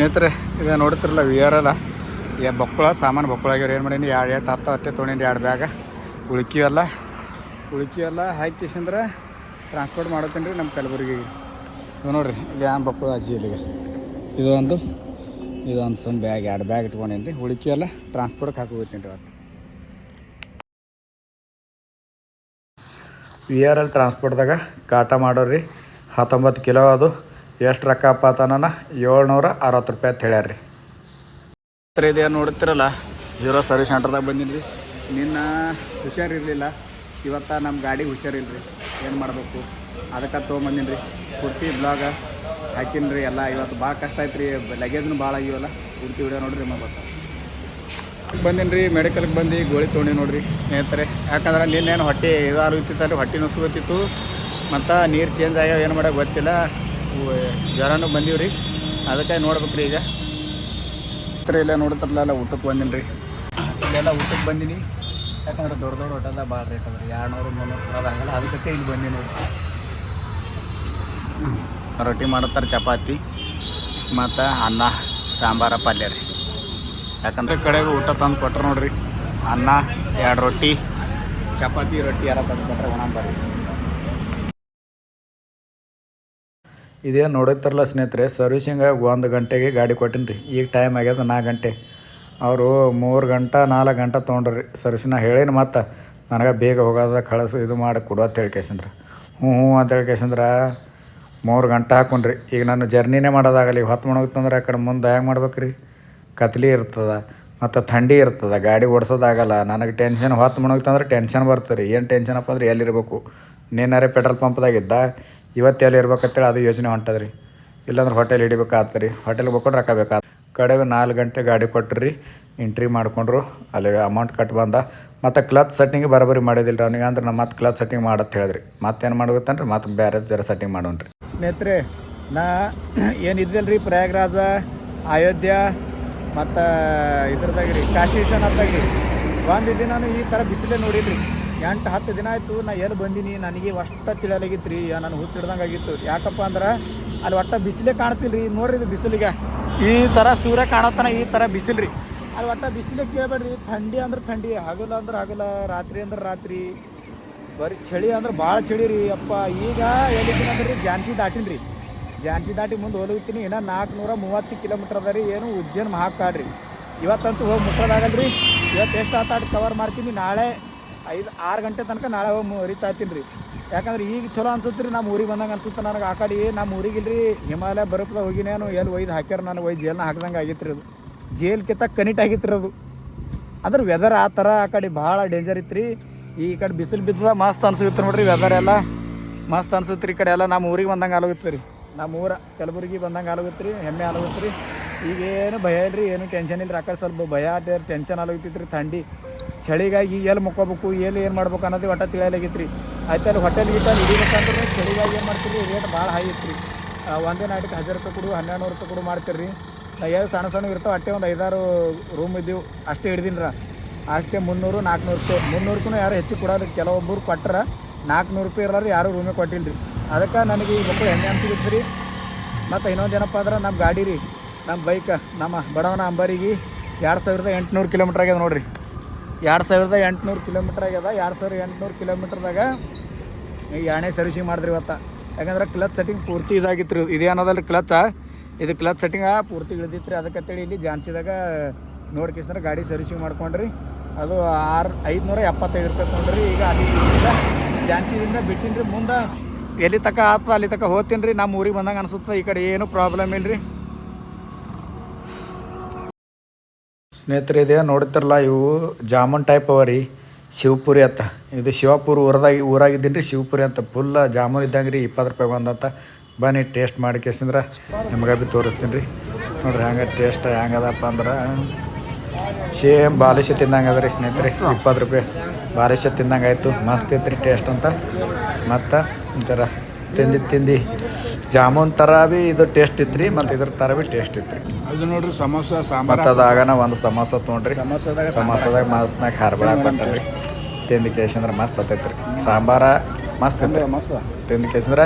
ಸ್ನೇಹಿತರೆ ಇದು ನೋಡ್ತಿರಲ್ಲ ವಿಯರಲ್ಲ ಬೊಕ್ಕಳ ಸಾಮಾನು ಬೊಕ್ಕಳಾಗ್ಯಾರ ಏನು ಮಾಡೀನಿ ಎರಡು ಹತ್ತು ಅಟ್ಟೆ ತೊಗೊಂಡಿನಿ 2 ಬ್ಯಾಗ ಉಳ್ಕಿಯೆಲ್ಲ ಹಾಕಿಸಿಂದ್ರೆ ಟ್ರಾನ್ಸ್ಪೋರ್ಟ್ ಮಾಡತ್ತೀನಿ ರೀ ನಮ್ಮ ಕಲಬುರಗಿಗೆ. ಇದು ನೋಡಿರಿ ಇದು ಏನು ಬೊಕ್ಕಳ ಅಜ್ಜಿ ಇಲ್ಲಿಗೆ ಇದೊಂದು ಸಣ್ಣ ಬ್ಯಾಗ್ 2 ಬ್ಯಾಗ್ ಇಟ್ಕೊಂಡೀನಿ ರೀ. ಉಳ್ಕಿಯೆಲ್ಲ ಟ್ರಾನ್ಸ್ಪೋರ್ಟ್ಗೆ ಹಾಕೋಗ್ತೀನಿ ರೀ. ಅವತ್ತು VRL ಟ್ರಾನ್ಸ್ಪೋರ್ಟ್ದಾಗ ಕಾಟ ಮಾಡೋರಿ 19 ಕಿಲೋ ಅದು ಎಷ್ಟು ರೊಕ್ಕ ಅಪ್ಪತನ 760 ರೂಪಾಯಿ ಅಂತ ಹೇಳ್ಯಾರ ರೀ. ಇದೇನು ನೋಡ್ತಿರಲ್ಲ ಹೀರೋ ಸರ್ವಿಸ್ ಸೆಂಟರ್ದಾಗ ಬಂದೀನಿ ರೀ. ನಿನ್ನ ಹುಷಾರಿರಲಿಲ್ಲ, ಇವತ್ತು ನಮ್ಮ ಗಾಡಿಗೆ ಹುಷಾರಿಲ್ಲ ರೀ. ಏನು ಮಾಡಬೇಕು ಅದಕ್ಕೆ ತೊಗೊಂಬಂದೀನಿ ರೀ. ಪೂರ್ತಿ ಬ್ಲಾಗ ಹಾಕಿನಿ ರೀ. ಎಲ್ಲ ಇವತ್ತು ಭಾಳ ಕಷ್ಟ ಆಯ್ತು ರೀ. ಲಗೇಜ್ನು ಭಾಳ ಆಗಿವಲ್ಲ. ಪೂರ್ತಿ ವಿಡಿಯೋ ನೋಡಿರಿ ನಿಮಗೆ ಗೊತ್ತಾಗ ಬಂದೀನಿ ರೀ. ಮೆಡಿಕಲ್ಗೆ ಬಂದು ಗೋಳಿ ತೊಗೊಂಡು ನೋಡಿರಿ ಸ್ನೇಹಿತರೆ. ಯಾಕಂದ್ರೆ ನಿನ್ನೇನು ಹೊಟ್ಟೆ ಇದಾರು ಇತ್ತಿತ್ತಲ್ಲ, ಹೊಟ್ಟೆ ನುಸುಗತ್ತಿತ್ತು ಮತ್ತು ನೀರು ಚೇಂಜ್ ಆಗ್ಯಾವ. ಏನು ಮಾಡೋಕೆ ಗೊತ್ತಿಲ್ಲ, ಜ್ವರನೂ ಬಂದೀವಿ ರೀ. ಅದಕ್ಕೆ ನೋಡ್ಬೇಕು ರೀ. ಈಗ ಇಲ್ಲ ನೋಡ್ತಾರಲ್ಲ ಊಟಕ್ಕೆ ಬಂದೀನಿ ರೀ. ಇಲ್ಲೆಲ್ಲ ಊಟಕ್ಕೆ ಬಂದೀನಿ. ಯಾಕಂದ್ರೆ ದೊಡ್ಡ ಹೋಟೆಲ್ದಾಗ ಭಾಳ ರೇಟ್ ಅದ ರೀ. 200-300 ಕೊಡೋದಾಗಲ್ಲ. ಅದಕ್ಕೆ ಇಲ್ಲಿ ಬಂದೀನಿ ನೋಡಿ. ರೊಟ್ಟಿ ಮಾಡುತ್ತಾರೆ, ಚಪಾತಿ ಮತ್ತು ಅನ್ನ ಸಾಂಬಾರ ಪಲ್ಯ ರೀ. ಯಾಕಂದ್ರೆ ಕಡೆಗೆ ಊಟ ತಂದು ಕೊಟ್ರೆ ನೋಡಿರಿ. ಅನ್ನ 2 ರೊಟ್ಟಿ ಚಪಾತಿ ರೊಟ್ಟಿ ಎಲ್ಲ ತಂದು ಕೊಟ್ಟರೆ ಒಣಂಬರಿ. ಇದೇನು ನೋಡಿರ್ತಾರಲ್ಲ ಸ್ನೇಹಿತರೆ, ಸರ್ವಿಸಿಂಗ್ 1 ಗಂಟೆಗೆ ಗಾಡಿ ಕೊಟ್ಟಿನಿ ರೀ. ಈಗ ಟೈಮ್ ಆಗ್ಯದ 4 ಗಂಟೆ. ಅವರು 3 ಗಂಟೆ 4 ಗಂಟೆ ತೊಗೊಂಡ್ರಿ ಸರ್ವಿಸಿನ. ಹೇಳೇನು ಮತ್ತು ನನಗೆ ಬೇಗ ಹೋಗೋದ ಕಳಿಸು ಇದು ಮಾಡಿ ಕೊಡು ಅಂತ ಹೇಳ್ಕೇಸಂದ್ರೆ ಹ್ಞೂ ಅಂತ ಹೇಳ್ಕೇಸಂದ್ರೆ 3 ಗಂಟೆ ಹಾಕೊಂಡ್ರಿ. ಈಗ ನಾನು ಜರ್ನಿನೇ ಮಾಡೋದಾಗಲ್ಲ. ಈಗ ಹೊತ್ತು ಮಾಡೋಗತ್ತಂದ್ರೆ ಆ ಕಡೆ ಮುಂದೆ ಹ್ಯಾಂಗೆ ಮಾಡ್ಬೇಕು ರೀ. ಕತ್ಲಿ ಇರ್ತದೆ ಮತ್ತು ಥಂಡಿ ಇರ್ತದೆ, ಗಾಡಿ ಓಡಿಸೋದಾಗಲ್ಲ. ನನಗೆ ಟೆನ್ಷನ್ ಹೊತ್ತು ಮಾಡೋಗತ್ತಂದ್ರೆ ಟೆನ್ಷನ್ ಬರ್ತದೆ ರೀ. ಏನು ಟೆನ್ಷನಪ್ಪ ಅಂದ್ರೆ ಎಲ್ಲಿರ್ಬೇಕು. ನೀನಾರೇ ಪೆಟ್ರೋಲ್ ಪಂಪ್ದಾಗಿದ್ದ ಇವತ್ತು ಎಲ್ಲಿ ಇರ್ಬೇಕಂತೇಳಿ ಅದು ಯೋಚನೆ ಹೊಂಟದ ರೀ. ಇಲ್ಲಾಂದ್ರೆ ಹೋಟೆಲ್ ಹಿಡಿಬೇಕಾಗ್ತದೆ ರೀ. ಹೋಟೆಲ್ಗೆ ಹೋಗ್ಕೊಂಡು ರೊಕ್ಕ ಬೇಕಾಗ್ತದೆ. ಕಡೆಗೆ 4 ಗಂಟೆ ಗಾಡಿ ಕೊಟ್ಟರು, ಎಂಟ್ರಿ ಮಾಡ್ಕೊಂಡ್ರು. ಅಲ್ಲಿ ಅಮೌಂಟ್ ಕಟ್ ಬಂದ. ಮತ್ತು ಕ್ಲಚ್ ಸೆಟ್ಟಿಂಗ್ ಬರೋಬ್ಬರಿ ಮಾಡಿದಿಲ್ಲ ರೀ ಅವನಿಗೆ. ಅಂದ್ರೆ ಮತ್ತೆ ಕ್ಲಚ್ ಸೆಟ್ಟಿಂಗ್ ಮಾಡತ್ತೆ ಹೇಳಿದ್ರಿ. ಮತ್ತೇನು ಮಾಡ್ಬೇಕಂದ್ರೆ ಮತ್ತೆ ಬೇರೆ ಜರ ಸೆಟ್ಟಿಂಗ್ ಮಾಡೋಣ್ರಿ. ಸ್ನೇಹಿತರೆ ನಾ ಏನಿದ್ದಿಲ್ಲ ರೀ ಪ್ರಯಾಗ್ರಾಜ, ಅಯೋಧ್ಯ ಮತ್ತು ಇದ್ರದಾಗ ರೀ ಕಾಶಿ ವಿಶ್ವನಾಥ್ದಾಗ ರೀ. ಒಂದು ದಿನ ನಾನು ಈ ಥರ ಬಿಸಿಲೇ ನೋಡಿದ್ರಿ. 8-10 ದಿನ ಆಯಿತು ನಾ ಎಲ್ಲಿ ಬಂದೀನಿ. ನನಗೆ ಅಷ್ಟು ತಿಳಿಯಲಾಗಿತ್ತು ರೀ. ನಾನು ಹುಚ್ಚಿಡ್ದಂಗೆ ಆಗಿತ್ತು. ಯಾಕಪ್ಪ ಅಂದ್ರೆ ಅಲ್ಲಿ ಒಟ್ಟು ಬಿಸಿಲೇ ಕಾಣ್ತಿಲ್ಲ ರೀ. ನೋಡ್ರಿ ಇದು ಬಿಸಿಲಿಗೆ ಈ ಥರ ಸೂರ್ಯ ಕಾಣೋತನ ಈ ಥರ ಬಿಸಿಲು ರೀ. ಅಲ್ಲಿ ಒಟ್ಟು ಬಿಸಿಲೇ ಕೇಳಬೇಡ್ರಿ. ಥಂಡಿ ಅಂದ್ರೆ ಥಂಡಿ, ಹಗಲು ಅಂದ್ರೆ ಹಗಲ, ರಾತ್ರಿ ಅಂದ್ರೆ ರಾತ್ರಿ, ಬರೀ ಚಳಿ ಅಂದ್ರೆ ಭಾಳ ಚಳಿ ರೀ ಅಪ್ಪ. ಈಗ ಎಲ್ಲಿದ್ದೀನಿ ಅಂದ್ರೆ ರೀ ಝಾನ್ಸಿ ದಾಟಿನಿ ರೀ. ಝಾನ್ಸಿ ದಾಟಿ ಮುಂದೆ ಹೋಗ್ತೀನಿ. ಇನ್ನೂ 430 ಕಿಲೋಮೀಟ್ರ್ ಅದ ರೀ. ಏನು ಉಜ್ಜೈನ್ ಮಹಾಕಾಡ್ ರೀ. ಇವತ್ತಂತೂ ಹೋಗಿ ಮುಟ್ಟೋದಾಗಲ್ಲ ರೀ. ಇವತ್ತು ಎಷ್ಟು ಆತಾಡಿ ಕವರ್ ಮಾಡ್ತೀನಿ. ನಾಳೆ 5-6 ಗಂಟೆ ತನಕ ನಾಳೆ ಹೋಗಿ ರೀಚ್ ಆಗ್ತೀನಿ ರೀ. ಯಾಕಂದ್ರೆ ಈಗ ಚಲೋ ಅನ್ಸುತ್ತೆ ರೀ. ನಮ್ಮ ಊರಿಗೆ ಬಂದಂಗೆ ಅನ್ಸುತ್ತೆ ನನಗೆ. ಆ ಕಡೆ ನಮ್ಮ ಊರಿಗಿಲ್ಲ ರೀ, ಹಿಮಾಲಯ ಬರುತ್ತದ ಹೋಗಿನೇನು ಎಲ್ಲಿ ಒಯ್ದು ಹಾಕ್ಯಾರ. ನಾನು ಒಯ್ದು ಜೇಲ್ನ ಹಾಕ್ದಂಗೆ ಆಗಿತ್ತು ರೀ. ಅದು ಜೇಲ್ಕಿಂತ ಕನಿಟ್ ಆಗಿತ್ತು ರೀ ಅದು. ಅದ್ರ ವೆದರ್ ಆ ಥರ ಆ ಕಡೆ ಭಾಳ ಡೇಂಜರ್ ಇತ್ತು ರೀ. ಈ ಕಡೆ ಬಿಸಿಲು ಬಿದ್ದದ ಮಸ್ತ್ ಅನ್ಸುತ್ತೆ ನೋಡ್ರಿ. ವೆದರ್ ಎಲ್ಲ ಮಸ್ತ್ ಅನ್ಸುತ್ತೆ ರೀ. ಈ ಕಡೆ ಎಲ್ಲ ನಮ್ಮ ಊರಿಗೆ ಬಂದಂಗೆ ಆಲೋಗುತ್ತೆ ರೀ. ನಮ್ಮ ಊರ ಕಲಬುರಗಿ ಬಂದಂಗೆ ಆಲೋಗುತ್ತೆ ರೀ. ಹೆಮ್ಮೆ ಆಲೋಗುತ್ತೆ ರೀ. ಈಗೇನು ಭಯ ಇಲ್ರಿ, ಏನು ಟೆನ್ಷನ್ ಇಲ್ಲ ರೀ. ಆ ಕಡೆ ಸ್ವಲ್ಪ ಭಯ ಟೆನ್ಷನ್ ಆಲೋಗ್ತಿತ್ತು ರೀ. ಥಂಡಿ ಚಳಿಗಾಗಿ ಎಲ್ಲಿ ಮುಕ್ಕೋಬೇಕು ಎಲ್ಲಿ ಏನು ಮಾಡ್ಬೇಕು ಅನ್ನೋದು ಒಟ್ಟು ತಿಳಿಯಲಾಗಿತ್ತು ರೀ. ಆಯ್ತು ಅಲ್ಲಿ ಹೋಟೆಲ್ ಗಿಟಲ್ ಹಿಡಿಬೇಕಂದ್ರೆ ಚಳಿಗಾಗಿ ಏನು ಮಾಡ್ತೀರಿ, ರೇಟ್ ಭಾಳ ಹೈ ಇತ್ತು ರೀ. ಒಂದೇ ನೈಟ್ಗೆ 1000 ರೂಪಾಯಿ ಕೊಡು, 1200 ರೂಪಾಯಿ ಕೊಡು ಮಾಡ್ತೀರಿ ರೀ. ಏನು ಸಣ್ಣ ಇರ್ತಾವೆ ಅಷ್ಟೇ. ಒಂದು 5-6 ರೂಮ್ ಇದ್ದೀವಿ ಅಷ್ಟೇ ಹಿಡ್ದೀನಿ ರೀ. ಅಷ್ಟೇ 300-400 ರೂಪಾಯಿ. 300ಕ್ಕೂ ಯಾರು ಹೆಚ್ಚಿಗೆ ಕೊಡೋದು. ಕೆಲವೊಬ್ಬರು ಕೊಟ್ಟರೆ 400 ರೂಪಾಯಿ ಇರೋರು ಯಾರು ರೂಮಿಗೆ ಕೊಟ್ಟಿಲ್ಲ ರೀ. ಅದಕ್ಕೆ ನನಗೆ ಈ ಮಕ್ಕಳು ಹೆಮ್ಮೆ ಅನ್ಸಿತ್ತು ರೀ. ಮತ್ತು ಇನ್ನೊಂದು ಏನಪ್ಪ ಅಂದ್ರೆ ನಮ್ಮ ಗಾಡಿ ರೀ, ನಮ್ಮ ಬೈಕ್, ನಮ್ಮ ಬಡವನ ಅಂಬಾರಿಗೆ 2800 ಕಿಲೋಮೀಟ್ರ್ ಆಗ್ಯದ ನೋಡಿರಿ. 2800 ಕಿಲೋಮೀಟ್ರ್ ಆಗ್ಯದ. 2800 ಕಿಲೋಮೀಟ್ರ್ದಾಗ ಈ 2ನೇ ಸರ್ವಿಸಿಂಗ್ ಮಾಡಿದ್ರಿ ಇವತ್ತು. ಯಾಕಂದ್ರೆ ಕ್ಲಚ್ ಸೆಟ್ಟಿಂಗ್ ಪೂರ್ತಿ ಇದಾಗಿತ್ತು ರೀ. ಇದೇನೋದಲ್ಲ ಕ್ಲಚ್, ಇದು ಕ್ಲಚ್ ಸೆಟ್ಟಿಂಗ ಪೂರ್ತಿ ಇಳಿದಿತ್ತು ರೀ. ಅದಕ್ಕಂತೇಳಿ ಇಲ್ಲಿ ಝಾನ್ಸಿದಾಗ ನೋಡ್ಕಿಸ್ತಾರೆ ಗಾಡಿ ಸರ್ವಿಸಿಂಗ್ ಮಾಡ್ಕೊಂಡ್ರಿ. ಅದು 575 ರೂಪಾಯಿ ತೊಗೊಂಡ್ರಿ. ಈಗ ಅಲ್ಲಿ ಝಾನ್ಸಿದಿಂದ ಬಿಟ್ಟಿನಿ ರೀ. ಮುಂದೆ ಎಲ್ಲಿ ತಕ ಆಗ್ತದೆ ಅಲ್ಲಿ ತಕ ಹೋಗ್ತೀನಿ ರೀ. ನಮ್ಮ ಊರಿಗೆ ಬಂದಂಗೆ ಅನಿಸುತ್ತೆ. ಈ ಕಡೆ ಏನೂ ಪ್ರಾಬ್ಲಮ್ ಇಲ್ಲ ರೀ. ಸ್ನೇಹಿತರೆ ಇದೆ ನೋಡ್ತಿರಲ್ಲ, ಇವು ಜಾಮೂನ್ ಟೈಪ್ ಅವ ರೀ. ಶಿವಪುರಿ ಅಂತ. ಇದು ಶಿವಪುರ ಊರಾಗಿದ್ದೀನಿ ರೀ. ಶಿವಪುರಿ ಅಂತ ಫುಲ್ ಜಾಮೂನ್ ಇದ್ದಂಗೆ ರೀ. 20 ರೂಪಾಯಿ ಒಂದಂತ. ಬನ್ನಿ ಟೇಸ್ಟ್ ಮಾಡಿ ಕೇಸಂದ್ರೆ ನಿಮ್ಗೆ ಭೀ ತೋರಿಸ್ತೀನಿ ರೀ. ನೋಡಿರಿ ಹಂಗೆ ಟೇಸ್ಟ್ ಹೆಂಗದಪ್ಪ ಅಂದ್ರೆ ಸೇಮ್ ಬಾಲಿಶ ತಿಂದಂಗೆ ಅದ ರೀ ಸ್ನೇಹಿತರೆ. 20 ರೂಪಾಯಿ ಬಾಲಿಶ ತಿಂದಂಗೆ ಆಯಿತು. ಮಸ್ತ್ ಇತ್ತು ರೀ ಟೇಸ್ಟ್ ಅಂತ. ಮತ್ತು ಒಂಥರ ತಿಂದು ಜಾಮೂನ್ ಥರ ಭೀ ಇದು ಟೇಸ್ಟ್ ಇತ್ತು ರೀ. ಮತ್ತು ಇದ್ರ ಥರ ಭೀ ಟೇಸ್ಟ್ ಇತ್ತು ರೀ. ಅದು ನೋಡಿರಿ ಸಮೋಸ ಸಾಂಬಾರು. ಮತ್ತು ಅದಾಗನ ಒಂದು ಸಮೋಸ ತೊಗೊಂಡ್ರಿ. ಸಮೋಸದಾಗ ಮಸ್ತ್ನಾಗ ಖಾರಬೇಳೆ ಕೊಟ್ಟರಿ. ತಿಂದು ಕೇಸಂದ್ರೆ ಮಸ್ತ್ ಹತ್ತೈತೆ ರೀ. ಸಾಂಬಾರ ಮಸ್ತ್ ಇತ್ತು ಮಸ್ತ್ ತಿಂದು ಕೇಸಂದ್ರೆ.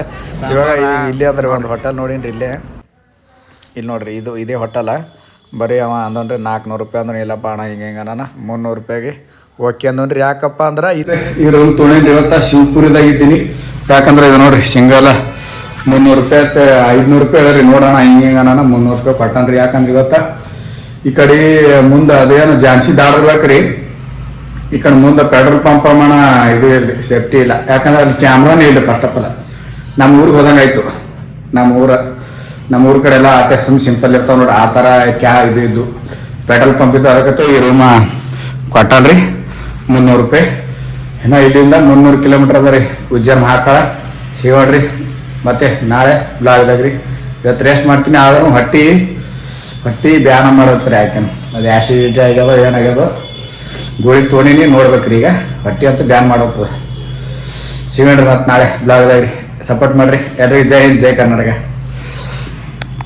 ಇವಾಗ ಇಲ್ಲಿ ಅಂದ್ರೆ ಒಂದು ಹೋಟೆಲ್ ನೋಡೀನಿ ರೀ. ಇಲ್ಲೇ ಇಲ್ಲಿ ನೋಡ್ರಿ ಇದೇ ಹೋಟೆಲ. ಬರೀ ಅವ ಅಂದನ್ರಿ 400 ರೂಪಾಯಿ ಅಂದ್ರೆ ಇಲ್ಲಪ್ಪ ಅಣ್ಣ ಹಿಂಗೆ ನಾನು 300 ರೂಪಾಯಿಗೆ ಓಕೆ ಅಂದನ್ರಿ. ಯಾಕಪ್ಪ ಅಂದ್ರೆ ಈ ರೂಮ್ ತೊಗೊಂಡು ಇವತ್ತು ಶಿವಪುರದಾಗ ಇದ್ದೀನಿ. ಯಾಕಂದ್ರೆ ಇದು ನೋಡ್ರಿ ಸಿಂಗಲ್ 300 ರೂಪಾಯಿ 500 ರೂಪಾಯಿ ಹೇಳ್ರಿ. ನೋಡೋಣ ಹಿಂಗೆ ನಾನು 300 ರೂಪಾಯಿ ಕೊಟ್ಟನ್ರಿ. ಯಾಕಂದ್ರೆ ಇವತ್ತು ಈ ಕಡೆ ಮುಂದೆ ಅದೇನು ಜಾನ್ಸಿ ದಾಡ್ಬೇಕ್ರಿ. ಈ ಕಡೆ ಮುಂದೆ ಪೆಟ್ರೋಲ್ ಪಂಪ್ ಪ್ರಮಾಣ ಇದು ಇರಲಿ, ಸೇಫ್ಟಿ ಇಲ್ಲ. ಯಾಕಂದ್ರೆ ಅಲ್ಲಿ ಕ್ಯಾಮ್ರಾನೇ ಇಲ್ಲ. ಫಸ್ಟ್ ಆಫ್ ಆಲ್ ನಮ್ಮ ಊರಿಗೆ ಹೋದಂಗೆ ಆಯಿತು. ನಮ್ಮ ಊರ ಕಡೆ ಎಲ್ಲ ಆಟೆ ಸಿಂಪಲ್ ಇರ್ತಾವೆ ನೋಡಿ, ಆ ಥರ ಇದು ಪೆಟ್ರೋಲ್ ಪಂಪ್ ಇದ್ದು. ಅದಕ್ಕೆ ಈ ರೂಮ ಕೊಟ್ಟಲ್ರಿ 300 ರೂಪಾಯಿ. ಇನ್ನು ಇಲ್ಲಿಂದ 300 ಕಿಲೋಮೀಟ್ರ್ ಅದ ರೀ ಉಜ್ಜಾನ ಮಹಾಕಾಳ ಶಿವಡ್ರಿ. ಮತ್ತು ನಾಳೆ ಬ್ಲಾಗ್ದಾಗ್ರಿ. ಇವತ್ತು ರೆಸ್ಟ್ ಮಾಡ್ತೀನಿ. ಆದ್ರೂ ಹೊಟ್ಟಿ ಬ್ಯಾನ ಮಾಡತ್ರಿ. ಯಾಕೆನು ಅದು ಆ್ಯಸಿಡಿಟಿ ಆಗ್ಯದೋ ಏನಾಗ್ಯದೋ ಗೋಳಿ ತೊಗೊಂಡಿನಿ ನೋಡ್ಬೇಕ್ರಿ. ಈಗ ಹೊಟ್ಟಿ ಅಂತೂ ಬ್ಯಾನ್ ಮಾಡೋಗ್ತದೆ. ಶಿವಣ್ರಿ. ಮತ್ತು ನಾಳೆ ಬ್ಲಾಗ್ದಾಗ್ರಿ ಸಪೋರ್ಟ್ ಮಾಡಿರಿ ಎಲ್ರಿಗೂ. ಜೈ ಹಿಂದ್, ಜೈ ಕರ್ನಾಟಕ.